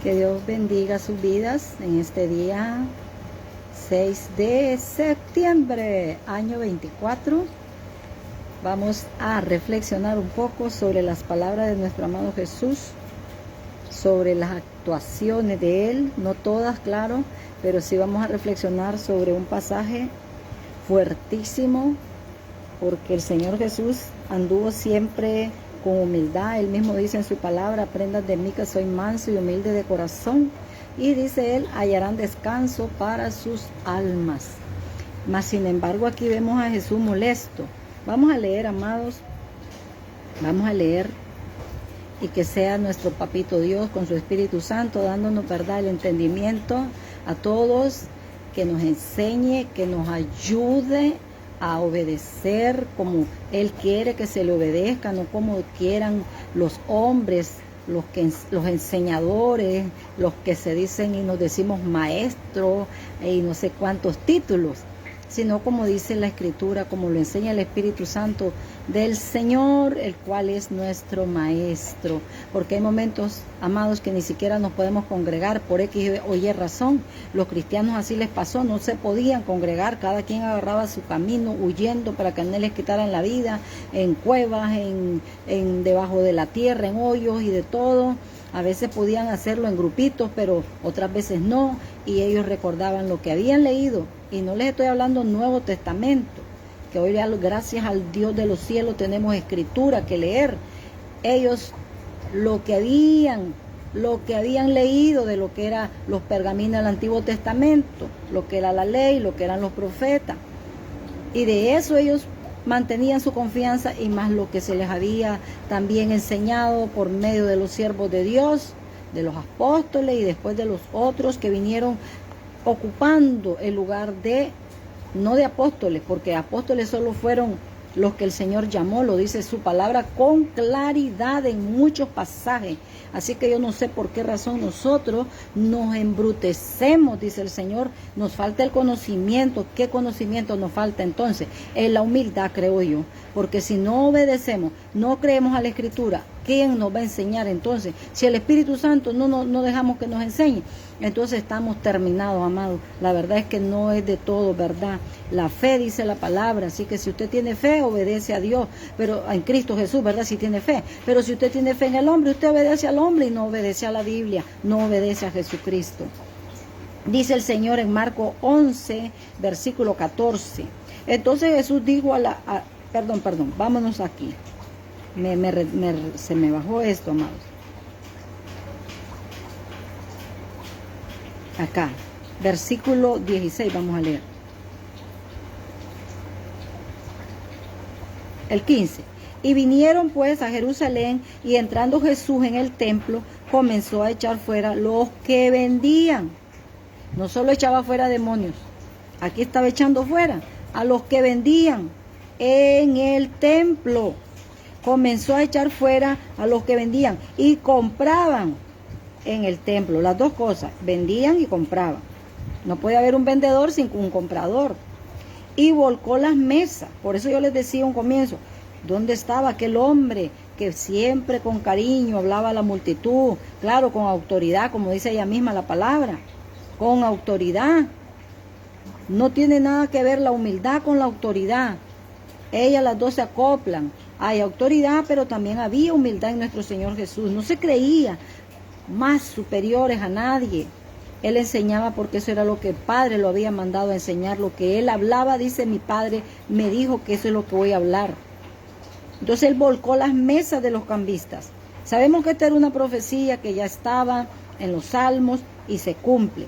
Que Dios bendiga sus vidas en este día 6 de septiembre, año 24. Vamos a reflexionar un poco sobre las palabras de nuestro amado Jesús, sobre las actuaciones de Él, no todas, claro, pero sí vamos a reflexionar sobre un pasaje fuertísimo, porque el Señor Jesús anduvo siempre con humildad. Él mismo dice en su palabra: aprendan de mí que soy manso y humilde de corazón, y dice Él, hallarán descanso para sus almas. Mas sin embargo aquí vemos a Jesús molesto. Vamos a leer, amados, vamos a leer, y que sea nuestro papito Dios con su Espíritu Santo dándonos, verdad, el entendimiento a todos, que nos enseñe, que nos ayude a obedecer como Él quiere que se le obedezca, no como quieran los hombres, los enseñadores, los que se dicen y nos decimos maestros y no sé cuántos títulos, sino como dice la Escritura, como lo enseña el Espíritu Santo del Señor, el cual es nuestro Maestro. Porque hay momentos, amados, que ni siquiera nos podemos congregar por X o Y razón. Los cristianos así les pasó, no se podían congregar, cada quien agarraba su camino huyendo para que no les quitaran la vida, en cuevas, en debajo de la tierra, en hoyos y de todo. A veces podían hacerlo en grupitos, pero otras veces no, y ellos recordaban lo que habían leído. Y no les estoy hablando Nuevo Testamento, que hoy gracias al Dios de los cielos tenemos escritura que leer. Ellos lo que habían leído de lo que eran los pergaminos del Antiguo Testamento, lo que era la ley, lo que eran los profetas, y de eso ellos mantenían su confianza, y más lo que se les había también enseñado por medio de los siervos de Dios, de los apóstoles y después de los otros que vinieron ocupando el lugar de, no de apóstoles, porque apóstoles solo fueron los que el Señor llamó, lo dice su palabra con claridad en muchos pasajes. Así que yo no sé por qué razón nosotros nos embrutecemos, dice el Señor, nos falta el conocimiento. ¿Qué conocimiento nos falta entonces? Es la humildad, creo yo, porque si no obedecemos, no creemos a la Escritura, ¿quién nos va a enseñar entonces? Si el Espíritu Santo no dejamos que nos enseñe, entonces estamos terminados, amados. La verdad es que no es de todo, ¿verdad? La fe dice la palabra, así que si usted tiene fe, obedece a Dios, pero en Cristo Jesús, ¿verdad? Si tiene fe, pero si usted tiene fe en el hombre, usted obedece al hombre y no obedece a la Biblia, no obedece a Jesucristo. Dice el Señor en Marcos 11, versículo 14. Entonces Jesús dijo perdón, vámonos aquí. Se me bajó esto, amados. Acá, versículo 16, vamos a leer. El 15. Y vinieron pues a Jerusalén, y entrando Jesús en el templo, comenzó a echar fuera los que vendían. No solo echaba fuera demonios, aquí estaba echando fuera a los que vendían en el templo. Comenzó a echar fuera a los que vendían y compraban en el templo. Las dos cosas, vendían y compraban. No puede haber un vendedor sin un comprador. Y volcó las mesas. Por eso yo les decía un comienzo, ¿dónde estaba aquel hombre que siempre con cariño hablaba a la multitud? Claro, con autoridad, como dice ella misma la palabra, con autoridad. No tiene nada que ver la humildad con la autoridad. Ellas las dos se acoplan. Hay autoridad, pero también había humildad en nuestro Señor Jesús. No se creía más superiores a nadie. Él enseñaba porque eso era lo que el Padre lo había mandado a enseñar. Lo que Él hablaba, dice mi Padre, me dijo que eso es lo que voy a hablar. Entonces Él volcó las mesas de los cambistas. Sabemos que esta era una profecía que ya estaba en los Salmos y se cumple.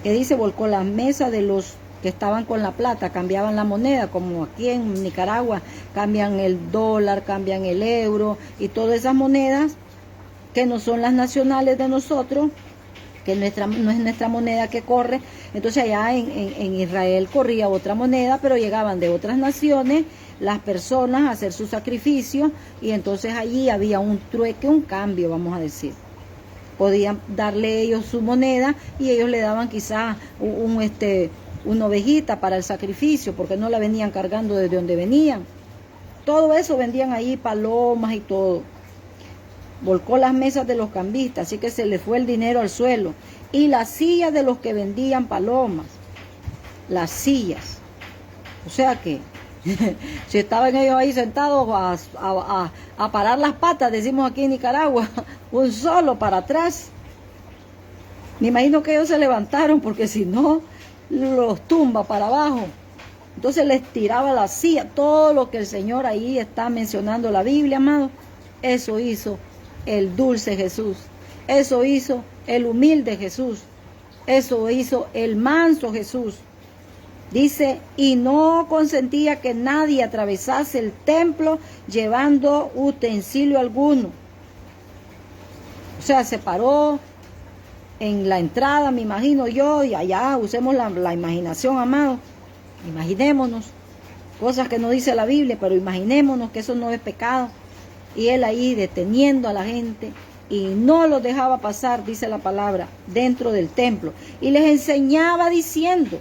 Que dice, volcó las mesas de los que estaban con la plata, cambiaban la moneda, como aquí en Nicaragua cambian el dólar, cambian el euro y todas esas monedas que no son las nacionales de nosotros, que no es nuestra moneda que corre. Entonces allá en Israel corría otra moneda, pero llegaban de otras naciones las personas a hacer su sacrificio, y entonces allí había un trueque, un cambio, vamos a decir. Podían darle ellos su moneda y ellos le daban quizás una ovejita para el sacrificio, porque no la venían cargando desde donde venían. Todo eso vendían ahí, palomas y todo. volcó las mesas de los cambistas, así que se le fue el dinero al suelo, y las sillas de los que vendían palomas, las sillas. O sea que si estaban ellos ahí sentados a parar las patas, decimos aquí en Nicaragua, un solo para atrás. Me imagino que ellos se levantaron, porque si no, los tumba para abajo. Entonces les tiraba la silla. Todo lo que el Señor ahí está mencionando la Biblia, amado, eso hizo el dulce Jesús. Eso hizo el humilde Jesús. Eso hizo el manso Jesús. Dice, y no consentía que nadie atravesase el templo llevando utensilio alguno. O sea, se paró en la entrada, me imagino yo, y allá usemos la imaginación, amado. Imaginémonos cosas que no dice la Biblia, pero imaginémonos que eso no es pecado. Y él ahí deteniendo a la gente y no los dejaba pasar, dice la palabra, dentro del templo. Y les enseñaba diciendo,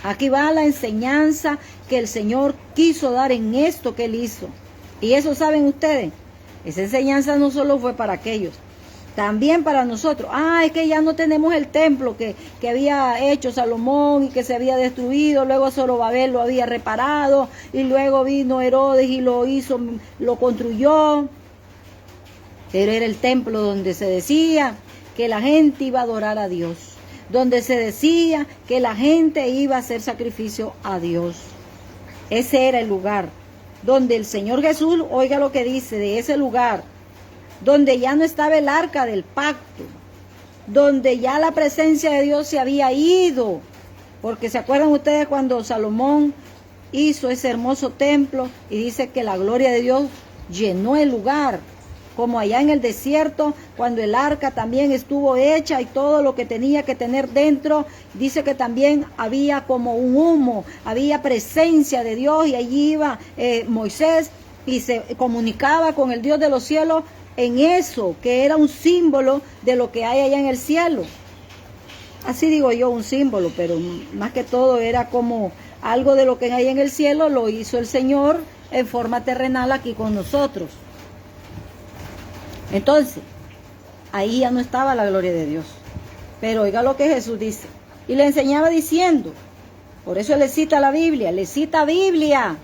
aquí va la enseñanza que el Señor quiso dar en esto que él hizo. Y eso saben ustedes, esa enseñanza no solo fue para aquellos, también para nosotros. Es que ya no tenemos el templo que había hecho Salomón y que se había destruido, luego Zorobabel lo había reparado y luego vino Herodes y lo hizo, lo construyó. Pero era el templo donde se decía que la gente iba a adorar a Dios, donde se decía que la gente iba a hacer sacrificio a Dios. Ese era el lugar donde el Señor Jesús, oiga lo que dice de ese lugar, donde ya no estaba el arca del pacto, donde ya la presencia de Dios se había ido, porque se acuerdan ustedes cuando Salomón hizo ese hermoso templo y dice que la gloria de Dios llenó el lugar, como allá en el desierto, cuando el arca también estuvo hecha y todo lo que tenía que tener dentro, dice que también había como un humo, había presencia de Dios y allí iba Moisés y se comunicaba con el Dios de los cielos en eso, que era un símbolo de lo que hay allá en el cielo. Así digo yo, un símbolo, pero más que todo era como algo de lo que hay en el cielo, lo hizo el Señor en forma terrenal aquí con nosotros. Entonces, ahí ya no estaba la gloria de Dios. Pero oiga lo que Jesús dice. Y le enseñaba diciendo, por eso le cita la Biblia, le cita Biblia.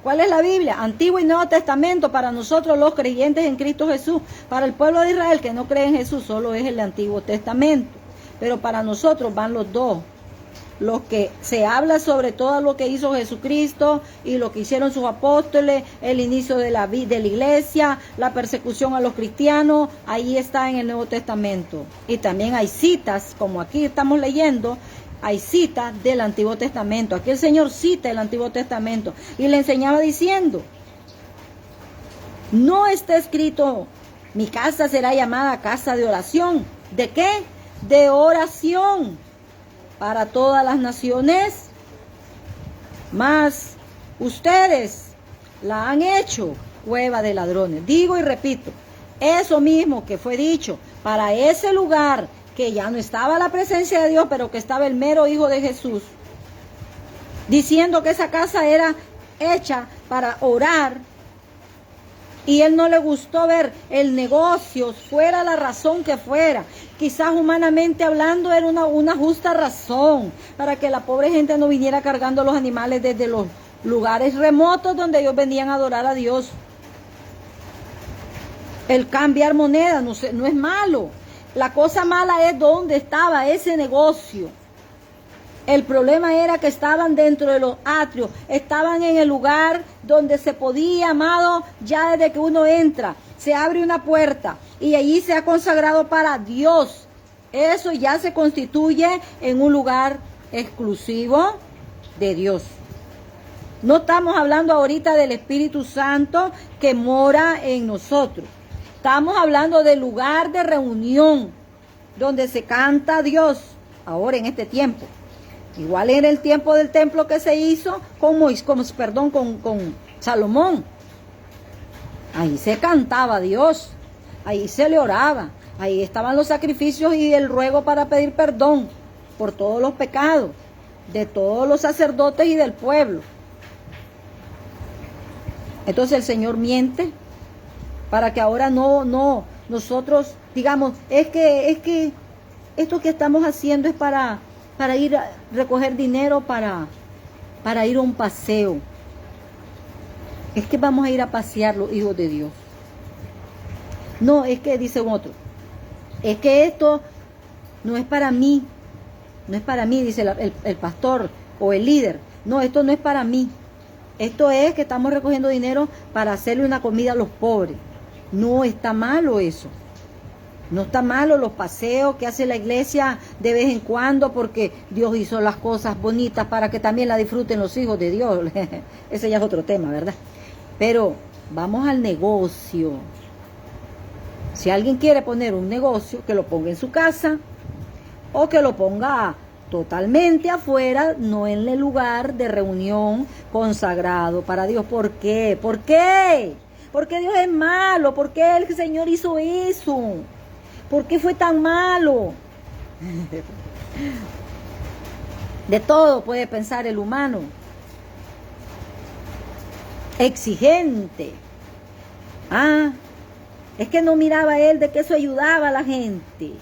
¿Cuál es la Biblia? Antiguo y Nuevo Testamento para nosotros los creyentes en Cristo Jesús. Para el pueblo de Israel que no cree en Jesús, solo es el Antiguo Testamento. Pero para nosotros van los dos. Los que se habla sobre todo lo que hizo Jesucristo y lo que hicieron sus apóstoles, el inicio de la iglesia, la persecución a los cristianos, ahí está en el Nuevo Testamento. Y también hay citas, como aquí estamos leyendo, hay citas del Antiguo Testamento. Aquí el Señor cita el Antiguo Testamento y le enseñaba diciendo, no está escrito, mi casa será llamada casa de oración. ¿De qué? De oración para todas las naciones, mas ustedes la han hecho cueva de ladrones. Digo y repito, eso mismo que fue dicho para ese lugar que ya no estaba la presencia de Dios, pero que estaba el mero Hijo de Jesús, diciendo que esa casa era hecha para orar, y él no le gustó ver el negocio, fuera la razón que fuera. Quizás humanamente hablando era una justa razón para que la pobre gente no viniera cargando los animales desde los lugares remotos donde ellos venían a adorar a Dios. El cambiar moneda no es malo. La cosa mala es dónde estaba ese negocio. El problema era que estaban dentro de los atrios, estaban en el lugar donde se podía, amado, ya desde que uno entra, se abre una puerta y allí se ha consagrado para Dios. Eso ya se constituye en un lugar exclusivo de Dios. No estamos hablando ahorita del Espíritu Santo que mora en nosotros. Estamos hablando del lugar de reunión donde se canta a Dios ahora en este tiempo. Igual era el tiempo del templo que se hizo con Salomón. Ahí se cantaba a Dios, ahí se le oraba, ahí estaban los sacrificios y el ruego para pedir perdón por todos los pecados de todos los sacerdotes y del pueblo. Entonces el Señor miente para que ahora no nosotros digamos, es que esto que estamos haciendo es para ir a recoger dinero para ir a un paseo. Es que vamos a ir a pasear los hijos de Dios. No, es que dice otro, es que esto no es para mí, no es para mí, dice el pastor o el líder. No, esto no es para mí. Esto es que estamos recogiendo dinero para hacerle una comida a los pobres. No está malo eso. No está malo los paseos que hace la iglesia de vez en cuando, porque Dios hizo las cosas bonitas para que también la disfruten los hijos de Dios. Ese ya es otro tema, ¿verdad? Pero vamos al negocio. Si alguien quiere poner un negocio, que lo ponga en su casa o que lo ponga totalmente afuera, no en el lugar de reunión consagrado para Dios. ¿Por qué? ¿Por qué? Porque Dios es malo. ¿Por qué el Señor hizo eso? ¿Por qué fue tan malo? De todo puede pensar el humano. Exigente. Es que no miraba él de que eso ayudaba a la gente.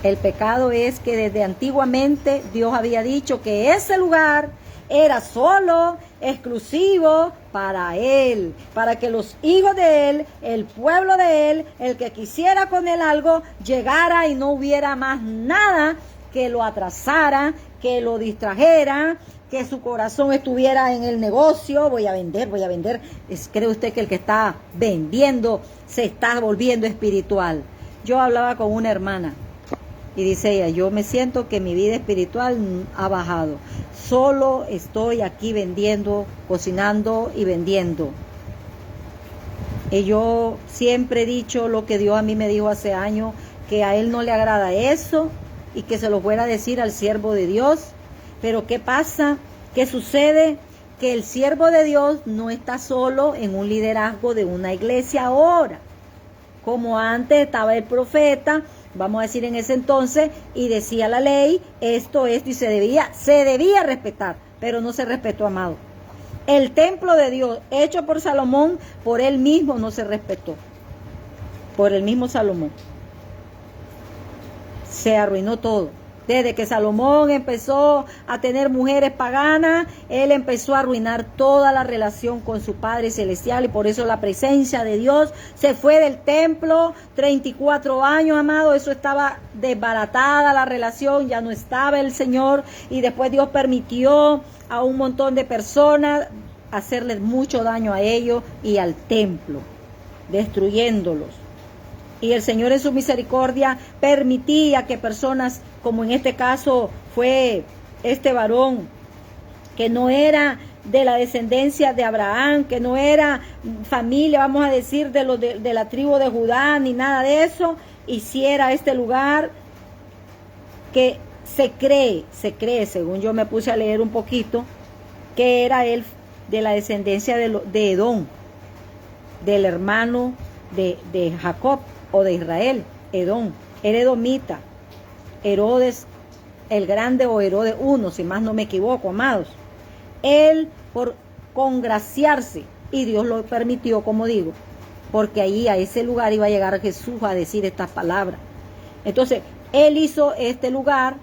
El pecado es que desde antiguamente Dios había dicho que ese lugar era solo, exclusivo para él, para que los hijos de él, el pueblo de él, el que quisiera con él algo, llegara y no hubiera más nada que lo atrasara, que lo distrajera, que su corazón estuviera en el negocio. Voy a vender. ¿Cree usted que el que está vendiendo se está volviendo espiritual? Yo hablaba con una hermana y dice ella, yo me siento que mi vida espiritual ha bajado. Solo estoy aquí vendiendo, cocinando y vendiendo. Y yo siempre he dicho lo que Dios a mí me dijo hace años, que a Él no le agrada eso y que se lo fuera a decir al siervo de Dios. Pero ¿qué pasa? ¿Qué sucede? Que el siervo de Dios no está solo en un liderazgo de una iglesia ahora. Como antes estaba el profeta, vamos a decir en ese entonces, y decía la ley, esto, y se debía respetar, pero no se respetó, amado. El templo de Dios, hecho por Salomón, por él mismo no se respetó. Por el mismo Salomón. Se arruinó todo. Desde que Salomón empezó a tener mujeres paganas, él empezó a arruinar toda la relación con su Padre Celestial, y por eso la presencia de Dios se fue del templo. 34 años, amado, eso estaba desbaratada la relación, ya no estaba el Señor, y después Dios permitió a un montón de personas hacerles mucho daño a ellos y al templo, destruyéndolos. Y el Señor en su misericordia permitía que personas, como en este caso fue este varón, que no era de la descendencia de Abraham, que no era familia, vamos a decir, de la tribu de Judá, ni nada de eso, hiciera este lugar que se cree, según yo me puse a leer un poquito, que era él de la descendencia de Edom, del hermano de Jacob, o de Israel. Edom, era edomita, Herodes el grande, o Herodes I, si más no me equivoco, amados. Él, por congraciarse, y Dios lo permitió, como digo, porque ahí a ese lugar iba a llegar Jesús a decir estas palabras. Entonces, él hizo este lugar,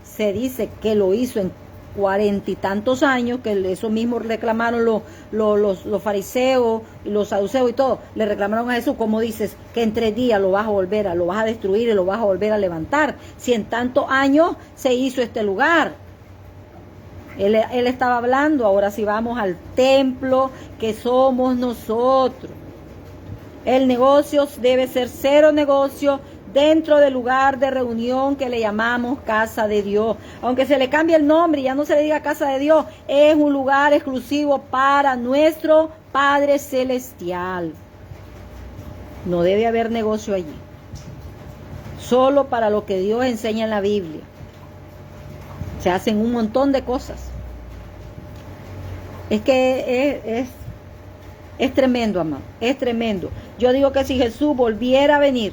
se dice que lo hizo en 40 y tantos años, que eso mismo reclamaron los fariseos y los saduceos y todo, le reclamaron a Jesús, como dices, que en 3 días lo vas a destruir y lo vas a volver a levantar, si en tantos años se hizo este lugar. Él estaba hablando. Ahora si vamos al templo que somos nosotros, el negocio debe ser cero negocio dentro del lugar de reunión que le llamamos casa de Dios. Aunque se le cambie el nombre y ya no se le diga casa de Dios, es un lugar exclusivo para nuestro Padre Celestial. No debe haber negocio allí. Solo para lo que Dios enseña en la Biblia. Se hacen un montón de cosas. Es que es tremendo, amado. Es tremendo. Yo digo que si Jesús volviera a venir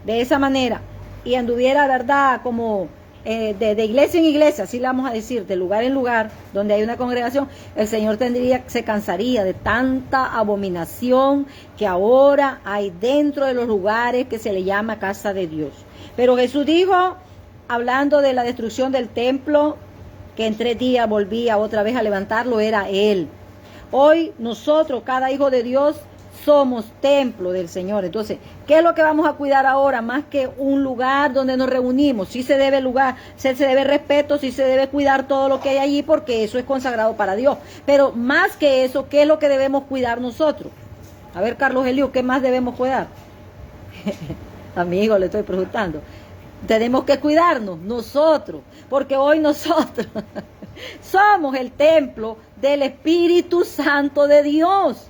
de esa manera y anduviera, verdad, como de iglesia en iglesia, así le vamos a decir, de lugar en lugar, donde hay una congregación, el Señor se cansaría de tanta abominación que ahora hay dentro de los lugares que se le llama casa de Dios. Pero Jesús dijo, hablando de la destrucción del templo, que en 3 días volvía otra vez a levantarlo, era Él. Hoy nosotros, cada hijo de Dios, somos templo del Señor. Entonces, ¿qué es lo que vamos a cuidar ahora? Más que un lugar donde nos reunimos. Sí se debe lugar, se debe respeto, sí se debe cuidar todo lo que hay allí, porque eso es consagrado para Dios. Pero más que eso, ¿qué es lo que debemos cuidar nosotros? A ver, Carlos Eliu, ¿qué más debemos cuidar? Amigo, le estoy preguntando. Tenemos que cuidarnos nosotros, porque hoy nosotros somos el templo del Espíritu Santo de Dios.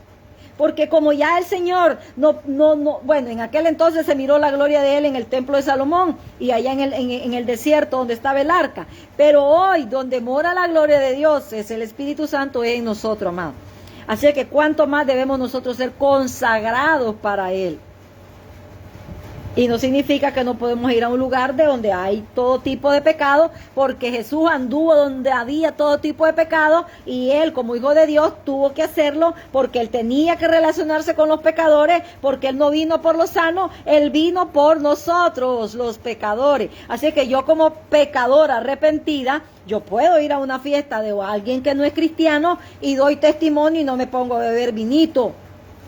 Porque como ya el Señor, bueno, en aquel entonces se miró la gloria de Él en el templo de Salomón y allá en el desierto donde estaba el arca. Pero hoy, donde mora la gloria de Dios, es el Espíritu Santo en nosotros, amados. Así que cuánto más debemos nosotros ser consagrados para Él. Y no significa que no podemos ir a un lugar de donde hay todo tipo de pecado, porque Jesús anduvo donde había todo tipo de pecado y Él, como Hijo de Dios, tuvo que hacerlo porque Él tenía que relacionarse con los pecadores, porque Él no vino por los sanos, Él vino por nosotros, los pecadores. Así que yo, como pecadora arrepentida, yo puedo ir a una fiesta de alguien que no es cristiano y doy testimonio y no me pongo a beber vinito,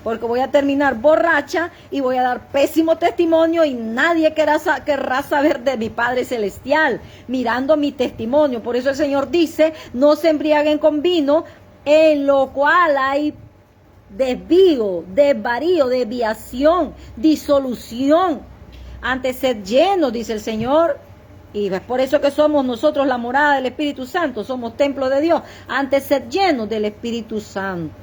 porque voy a terminar borracha y voy a dar pésimo testimonio y nadie querrá saber de mi Padre Celestial mirando mi testimonio. Por eso el Señor dice, no se embriaguen con vino, en lo cual hay desvío, desvarío, desviación, disolución. Antes sed llenos, dice el Señor. Y es por eso que somos nosotros la morada del Espíritu Santo, somos templo de Dios. Antes sed llenos del Espíritu Santo.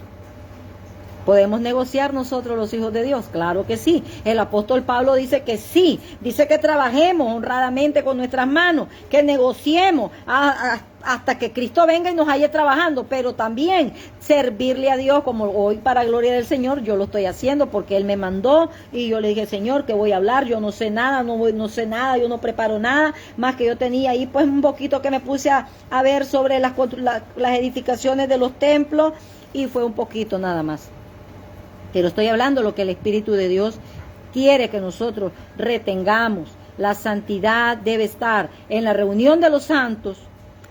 ¿Podemos negociar nosotros los hijos de Dios? Claro que sí. El apóstol Pablo dice que sí. Dice que trabajemos honradamente con nuestras manos, que negociemos hasta que Cristo venga y nos haya trabajando, pero también servirle a Dios, como hoy para gloria del Señor yo lo estoy haciendo porque Él me mandó y yo le dije, Señor, que voy a hablar, yo no sé nada, no sé nada, yo no preparo nada, más que yo tenía ahí pues un poquito que me puse a ver sobre las edificaciones de los templos y fue un poquito nada más. Pero estoy hablando de lo que el Espíritu de Dios quiere que nosotros retengamos. La santidad debe estar en la reunión de los santos,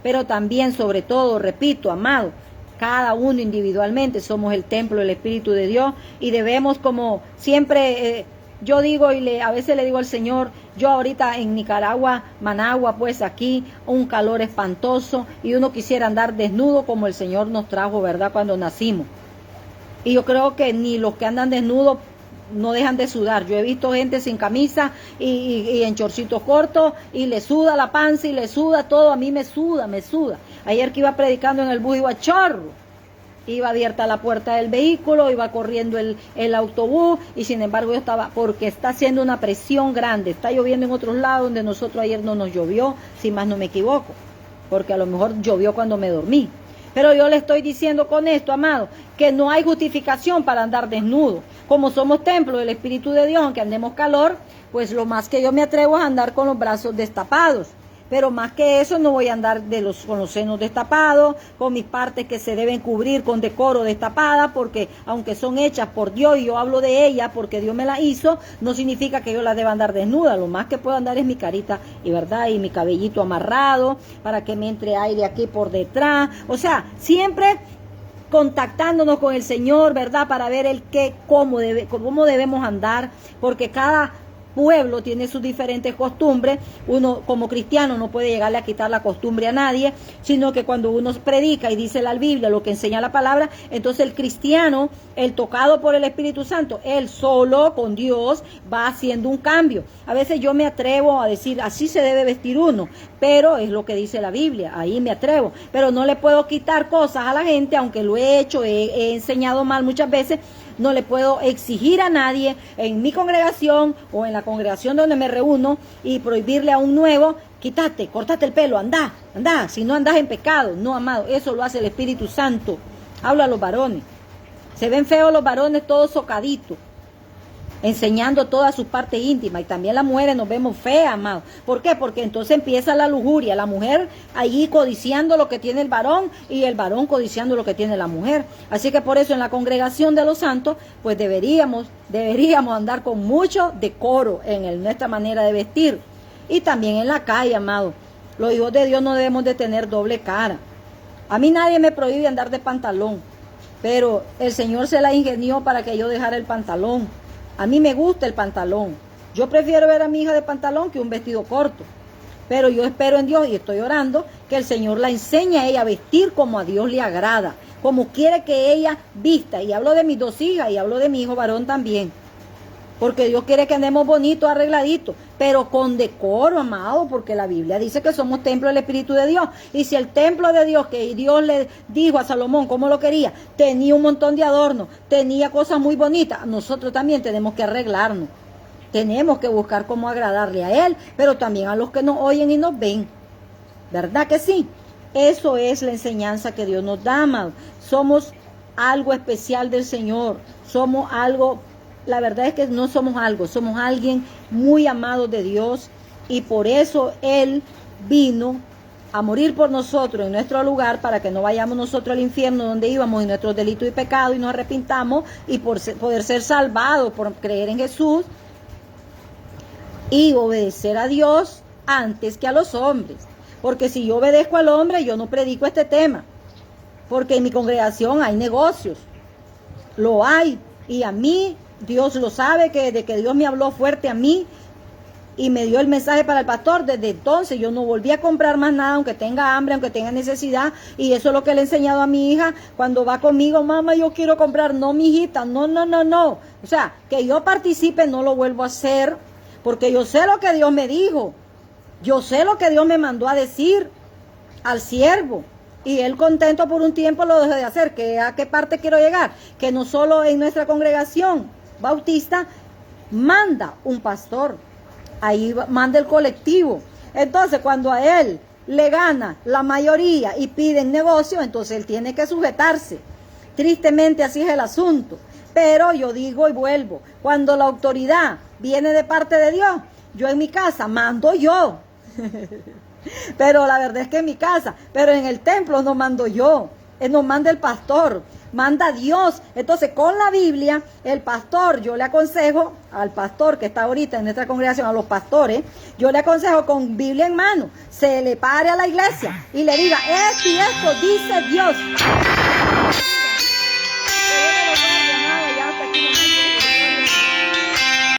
pero también, sobre todo, repito, amado, cada uno individualmente somos el templo del Espíritu de Dios y debemos, como siempre yo digo y a veces le digo al Señor, yo ahorita en Nicaragua, Managua, pues aquí un calor espantoso y uno quisiera andar desnudo como el Señor nos trajo, ¿verdad?, cuando nacimos. Y yo creo que ni los que andan desnudos no dejan de sudar. Yo he visto gente sin camisa y en chorcitos cortos y le suda la panza y le suda todo. A mí me suda. Ayer que iba predicando en el bus iba a chorro. Iba abierta la puerta del vehículo, iba corriendo el autobús y sin embargo yo estaba, porque está haciendo una presión grande. Está lloviendo en otros lados donde nosotros ayer no nos llovió, si más no me equivoco. Porque a lo mejor llovió cuando me dormí. Pero yo le estoy diciendo con esto, amado, que no hay justificación para andar desnudo. Como somos templo del Espíritu de Dios, aunque andemos calor, pues lo más que yo me atrevo es a andar con los brazos destapados. Pero más que eso no voy a andar con los senos destapados, con mis partes que se deben cubrir con decoro destapadas, porque aunque son hechas por Dios y yo hablo de ellas porque Dios me las hizo, no significa que yo las deba andar desnuda. Lo más que puedo andar es mi carita y mi cabellito amarrado para que me entre aire aquí por detrás. O sea, siempre contactándonos con el Señor, ¿verdad? Para ver cómo debemos andar, porque cada pueblo tiene sus diferentes costumbres. Uno como cristiano no puede llegarle a quitar la costumbre a nadie, sino que cuando uno predica y dice la Biblia, lo que enseña la palabra, entonces el cristiano, el tocado por el Espíritu Santo, él solo con Dios va haciendo un cambio. A veces yo me atrevo a decir, así se debe vestir uno, pero es lo que dice la Biblia, ahí me atrevo, pero no le puedo quitar cosas a la gente, aunque lo he hecho, he enseñado mal muchas veces. No le puedo exigir a nadie en mi congregación o en la congregación donde me reúno y prohibirle a un nuevo, cortate el pelo, anda, si no andas en pecado. No, amado, eso lo hace el Espíritu Santo. Habla a los varones. Se ven feos los varones todos socaditos. enseñando toda su parte íntima. Y también las mujeres nos vemos feas, amado. ¿Por qué? Porque entonces empieza la lujuria, la mujer allí codiciando lo que tiene el varón y el varón codiciando lo que tiene la mujer. Así que por eso en la congregación de los santos, pues deberíamos andar con mucho decoro en nuestra manera de vestir. Y también en la calle, amado. Los hijos de Dios no debemos de tener doble cara. A mí nadie me prohíbe andar de pantalón, pero el Señor se la ingenió para que yo dejara el pantalón. A mí me gusta el pantalón. Yo prefiero ver a mi hija de pantalón que un vestido corto. Pero yo espero en Dios y estoy orando que el Señor la enseñe a ella a vestir como a Dios le agrada, como quiere que ella vista. Y hablo de mis 2 hijas y hablo de mi hijo varón también. Porque Dios quiere que andemos bonitos, arregladitos, pero con decoro, amado, porque la Biblia dice que somos templo del Espíritu de Dios. Y si el templo de Dios, que Dios le dijo a Salomón cómo lo quería, tenía un montón de adornos, tenía cosas muy bonitas, nosotros también tenemos que arreglarnos. Tenemos que buscar cómo agradarle a Él, pero también a los que nos oyen y nos ven. ¿Verdad que sí? Eso es la enseñanza que Dios nos da, amado. Somos algo especial del Señor, somos algo. La verdad es que no somos algo, somos alguien muy amado de Dios y por eso Él vino a morir por nosotros en nuestro lugar para que no vayamos nosotros al infierno donde íbamos en nuestros delitos y pecados y nos arrepintamos y poder ser salvados por creer en Jesús y obedecer a Dios antes que a los hombres. Porque si yo obedezco al hombre, yo no predico este tema. Porque en mi congregación hay negocios, lo hay, y a mí Dios lo sabe, que desde que Dios me habló fuerte a mí y me dio el mensaje para el pastor, desde entonces yo no volví a comprar más nada, aunque tenga hambre, aunque tenga necesidad, y eso es lo que le he enseñado a mi hija cuando va conmigo: mamá, yo quiero comprar. No, mi hijita, no. O sea, que yo participe no lo vuelvo a hacer, porque yo sé lo que Dios me dijo, yo sé lo que Dios me mandó a decir al siervo. Y él contento por un tiempo lo dejé de hacer. ¿A qué parte quiero llegar? Que no solo en nuestra congregación bautista manda un pastor, ahí manda el colectivo. Entonces cuando a él le gana la mayoría y piden negocio, entonces él tiene que sujetarse. Tristemente así es el asunto. Pero yo digo y vuelvo, cuando la autoridad viene de parte de Dios, yo en mi casa mando yo. Pero la verdad es que en mi casa, pero en el templo no mando yo, no manda el pastor, manda Dios. Entonces con la Biblia, el pastor, yo le aconsejo al pastor que está ahorita en nuestra congregación, a los pastores, yo le aconsejo con Biblia en mano, se le pare a la iglesia y le diga: esto y esto dice Dios.